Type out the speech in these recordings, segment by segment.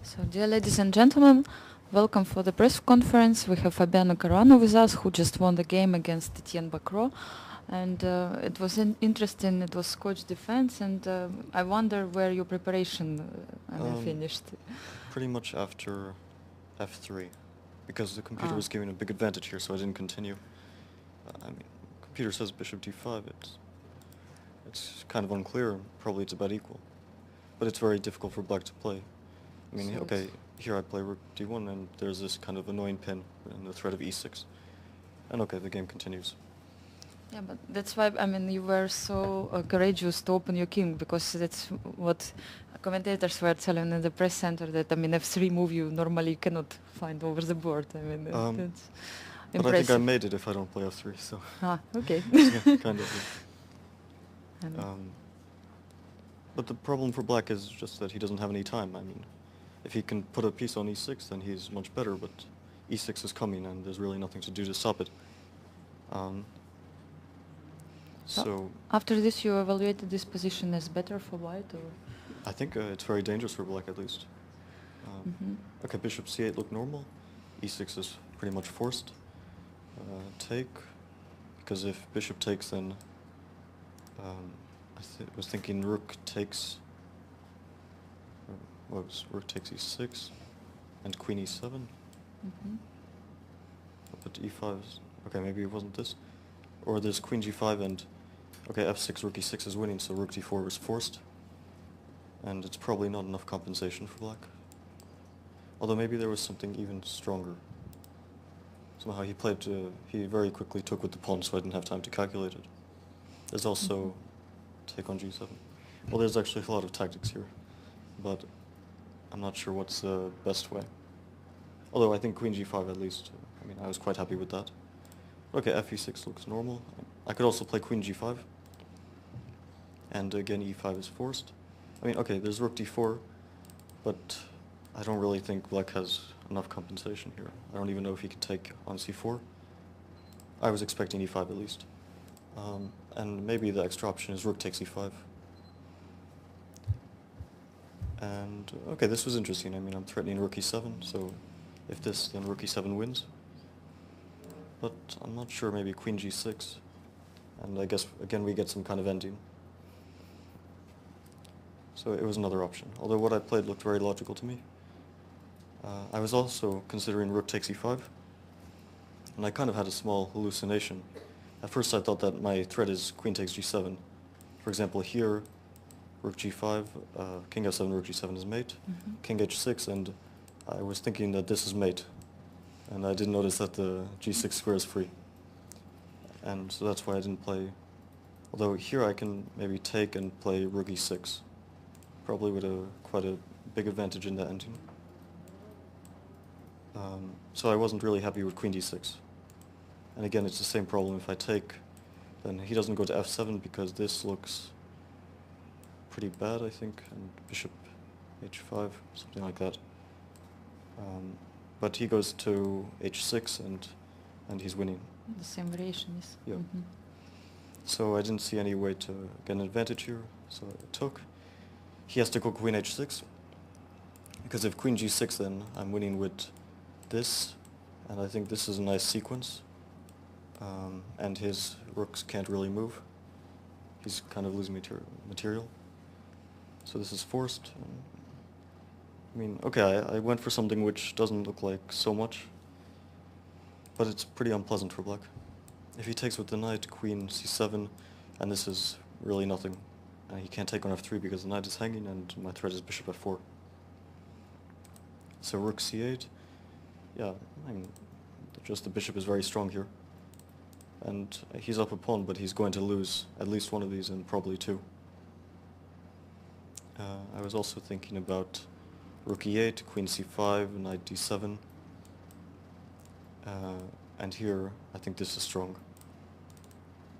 So, dear ladies and gentlemen, welcome for the press conference. We have Fabiano Caruana with us, who just won the game against Etienne Bacro. And it was interesting, it was Scotch defense, and I wonder where your preparation finished. Pretty much after f3, because the computer was giving a big advantage here, so I didn't continue. I mean, computer says bishop d5, it's kind of unclear, probably it's about equal. But it's very difficult for black to play. I mean, So okay, here I play rook d1 and there's this kind of annoying pin and the threat of e6. And okay, the game continues. Yeah, but that's why, I mean, you were so courageous to open your king, because that's what commentators were telling in the press center, that, I mean, f3 move you normally cannot find over the board. I mean, that's impressive. But I think I made it if I don't play f3, so... Okay. Kind of. But the problem for black is just that he doesn't have any time. I mean, if he can put a piece on e6, then he's much better, but e6 is coming and there's really nothing to do to stop it. So after this, you evaluated this position as better for white, or? I think it's very dangerous for black, at least. Okay, bishop c8 looked normal. e6 is pretty much forced. Take, because if bishop takes, then I was thinking rook takes. What was rook takes e6 and queen e7. But e5 is, okay, maybe it wasn't this, or there's queen g5 and okay, f6, rook e6 is winning, so rook d4 is forced, and it's probably not enough compensation for black. Although maybe there was something even stronger. Somehow he very quickly took with the pawn, so I didn't have time to calculate it. There's also take on g7. Well, there's actually a lot of tactics here, but I'm not sure what's the best way. Although I think queen g5 at least, I mean, I was quite happy with that. Okay, fe6 looks normal. I could also play queen g5. And again, e5 is forced. I mean, okay, there's rook d4, but I don't really think black has enough compensation here. I don't even know if he can take on c4. I was expecting e5 at least. And maybe the extra option is rook takes e5. And okay, this was interesting. I mean, I'm threatening rook e7, so if this, then rook e7 wins. But I'm not sure, maybe queen g6. And I guess, again, we get some kind of ending. So it was another option, although what I played looked very logical to me. I was also considering rook takes e5, and I kind of had a small hallucination. At first I thought that my threat is queen takes g7. For example, here, rook g5, king f7, rook g7 is mate, king h6, and I was thinking that this is mate. And I didn't notice that the g6 square is free. And so that's why I didn't play. Although here I can maybe take and play rook e6. Probably with quite a big advantage in that ending. So I wasn't really happy with queen d6. And again, it's the same problem. If I take, then he doesn't go to f7 because this looks pretty bad, I think, and bishop h5, something like that. But he goes to h6 and he's winning. The same variation, yes. Yeah. So I didn't see any way to get an advantage here, so I took. He has to go queen h6, because if queen g6, then I'm winning with this, and I think this is a nice sequence, and his rooks can't really move. He's kind of losing material. So this is forced. I mean, okay, I went for something which doesn't look like so much, but it's pretty unpleasant for black. If he takes with the knight, queen c7, and this is really nothing. He can't take on f3 because the knight is hanging and my threat is bishop f4. So rook c8, yeah, I mean, just the bishop is very strong here. And he's up a pawn, but he's going to lose at least one of these and probably two. I was also thinking about rook e8, queen c5, knight d7. And here, I think this is strong.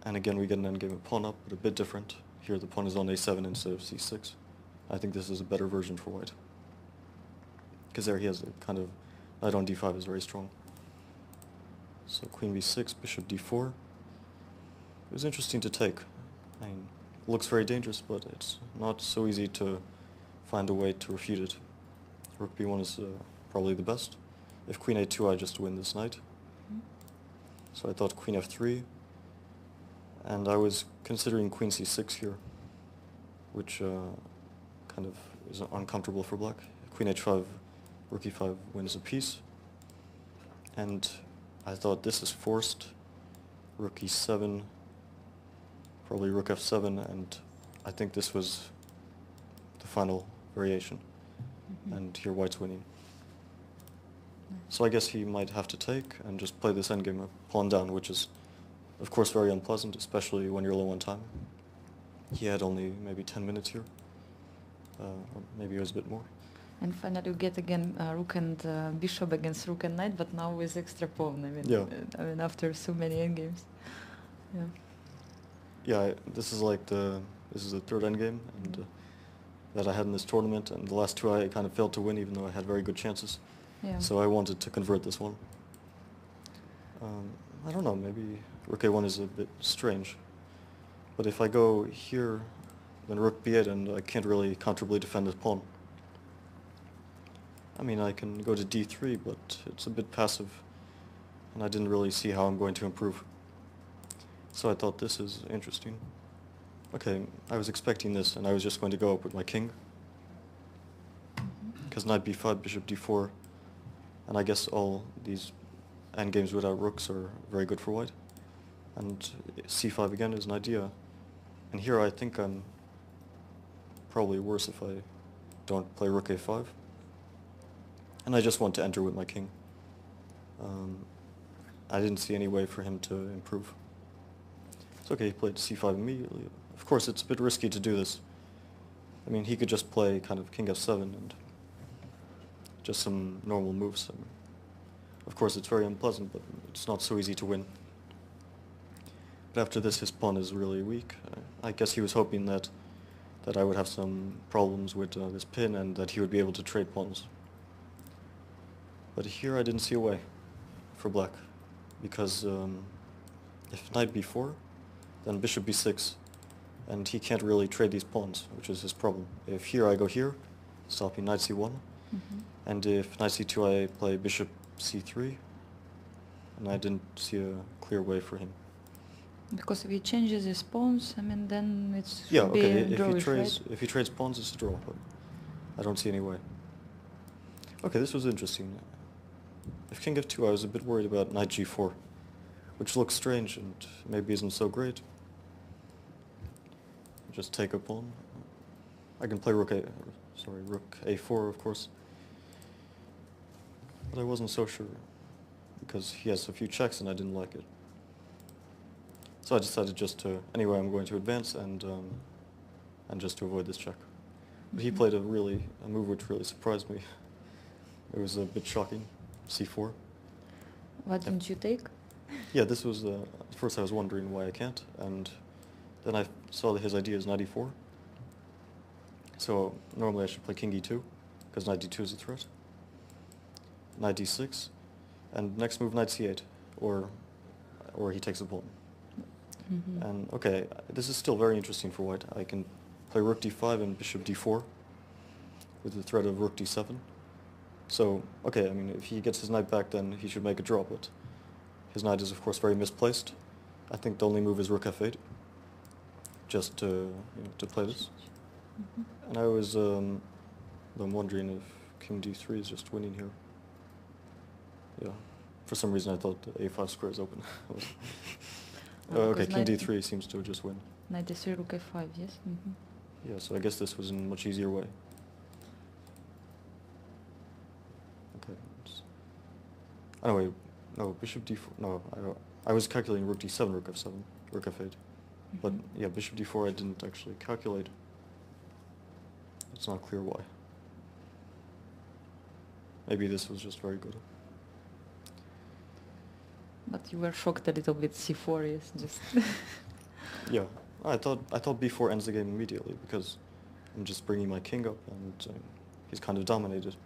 And again, we get an endgame of pawn up, but a bit different. Here the pawn is on a7 instead of c6. I think this is a better version for white. Because there he has a kind of knight on d5 is very strong. So queen b6, bishop d4. It was interesting to take. I mean, it looks very dangerous, but it's not so easy to find a way to refute it. rook b1 is probably the best. If queen a2, I just win this knight. So I thought queen f3, and I was considering queen c6 here, which kind of is uncomfortable for black. Queen h5, rook e5 wins a piece, and I thought this is forced. Rook e7, probably rook f7, and I think this was the final variation, and here white's winning. So I guess he might have to take and just play this endgame of pawn down, which is, of course, very unpleasant, especially when you're low on time. He had only maybe 10 minutes here, or maybe it was a bit more. And finally you get again rook and bishop against rook and knight, but now with extra pawn. Yeah. I mean after so many endgames. Yeah. Yeah, this is the third endgame and that I had in this tournament, and the last two I kind of failed to win, even though I had very good chances. Yeah. So I wanted to convert this one. I don't know, maybe rook a1 is a bit strange. But if I go here, then rook b8, and I can't really comfortably defend this pawn. I mean, I can go to d3, but it's a bit passive, and I didn't really see how I'm going to improve. So I thought this is interesting. Okay, I was expecting this, and I was just going to go up with my king. Because knight b5, bishop d4, and I guess all these endgames without rooks are very good for white. And c5 again is an idea. And here I think I'm probably worse if I don't play rook a5. And I just want to enter with my king. I didn't see any way for him to improve. It's okay, he played c5 immediately. Of course, it's a bit risky to do this. I mean, he could just play kind of king f7 and just some normal moves. I mean, of course, it's very unpleasant, but it's not so easy to win. But after this, his pawn is really weak. I guess he was hoping that I would have some problems with this pin and that he would be able to trade pawns. But here I didn't see a way for black, because if knight b4, then bishop b6, and he can't really trade these pawns, which is his problem. If here I go here, stopping knight c1, and if knight c2 I play bishop c3, and I didn't see a clear way for him. Because if he changes his pawns, I mean, then it's Yeah, be okay, a drawish, right? if he trades pawns, it's a draw, but I don't see any way. Okay, this was interesting. If king f2, I was a bit worried about knight g4, which looks strange and maybe isn't so great. Just take a pawn. I can play rook a4, of course. But I wasn't so sure, because he has a few checks and I didn't like it. So I decided just to, anyway, I'm going to advance and just to avoid this check. But he played a move which really surprised me. It was a bit shocking, c4. Why didn't you take? Yeah, this was, at first I was wondering why I can't, and then I saw that his idea is knight e4. So normally I should play king e2, because knight d2 is a threat. Knight d6, and next move knight c8, or he takes a pawn. And okay, this is still very interesting for white. I can play rook d5 and bishop d4 with the threat of rook d7. So, okay, I mean, if he gets his knight back, then he should make a draw, but his knight is, of course, very misplaced. I think the only move is rook f8, just to play this. And I was I'm wondering if king d3 is just winning here. Yeah, for some reason I thought the a5 square is open. Okay, king d3 seems to just win. Knight d3, rook f5, yes. Yeah, so I guess this was in a much easier way. Okay. Anyway, no, bishop d4, no, I was calculating rook d7, rook f7, rook f8. But yeah, bishop d4 I didn't actually calculate. It's not clear why. Maybe this was just very good. But you were shocked a little bit, c4, yes, just... Yeah, I thought b4 ends the game immediately, because I'm just bringing my king up and he's kind of dominated.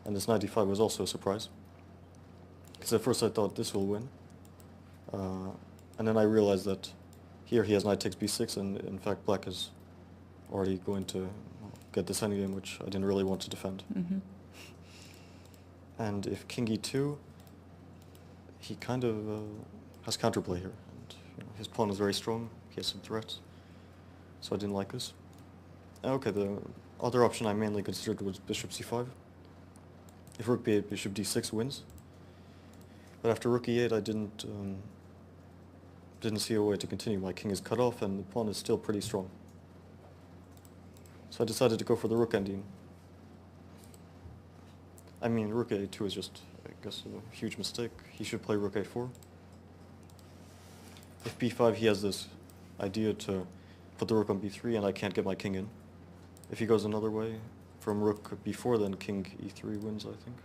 And this knight d5 was also a surprise, because at first I thought this will win. And then I realized that here he has knight takes b6, and in fact black is already going to get this endgame, which I didn't really want to defend. And if king e2, he kind of has counterplay here. And his pawn is very strong. He has some threats. So I didn't like this. Okay, the other option I mainly considered was bishop c5. If rook b8, bishop d6 wins. But after rook e8, I didn't see a way to continue. My king is cut off, and the pawn is still pretty strong. So I decided to go for the rook ending. I mean, rook a2 is just, I guess, a huge mistake. He should play rook a4. If b5, he has this idea to put the rook on b3, and I can't get my king in. If he goes another way, from rook b4, then king e3 wins, I think.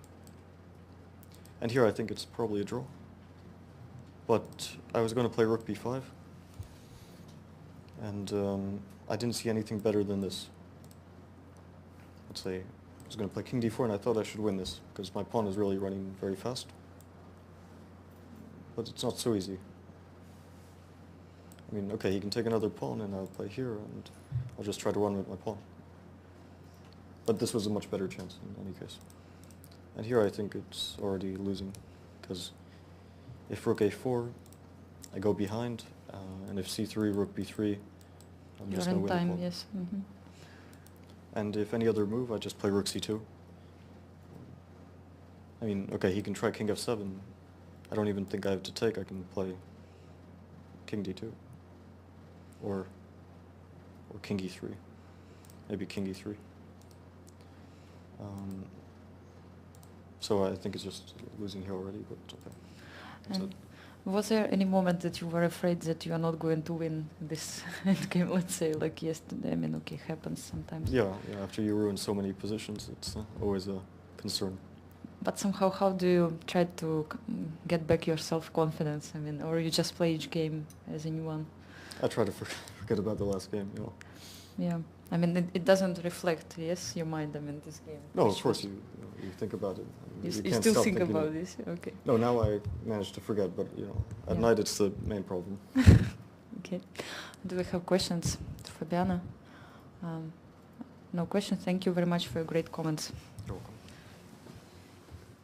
And here I think it's probably a draw. But I was going to play rook b5. And I didn't see anything better than this. Let's say I was going to play king d4, and I thought I should win this, because my pawn is really running very fast. But it's not so easy. I mean, okay, he can take another pawn, and I'll play here, and I'll just try to run with my pawn. But this was a much better chance in any case. And here I think it's already losing, because if rook a4, I go behind, and if c3, rook b3, I'm just going to win the pawn. Yes. Mm-hmm. And if any other move, I just play rook c2. I mean, okay, he can try king f7. I don't even think I have to take. I can play king d2. Or king e3. Maybe king e3. So I think it's just losing here already, but okay. And was there any moment that you were afraid that you are not going to win this endgame, let's say, like yesterday? I mean, okay, happens sometimes. Yeah, after you ruin so many positions, it's always a concern. But somehow, how do you try to get back your self-confidence? I mean, or you just play each game as a new one? I try to forget about the last game, Yeah, I mean, it doesn't reflect, yes, your mind, I mean, this game. No, of course you think about it. You can't still stop think thinking about this, okay. No, now I managed to forget, but at night it's the main problem. Okay. Do we have questions to Fabiano? No questions. Thank you very much for your great comments. You're welcome.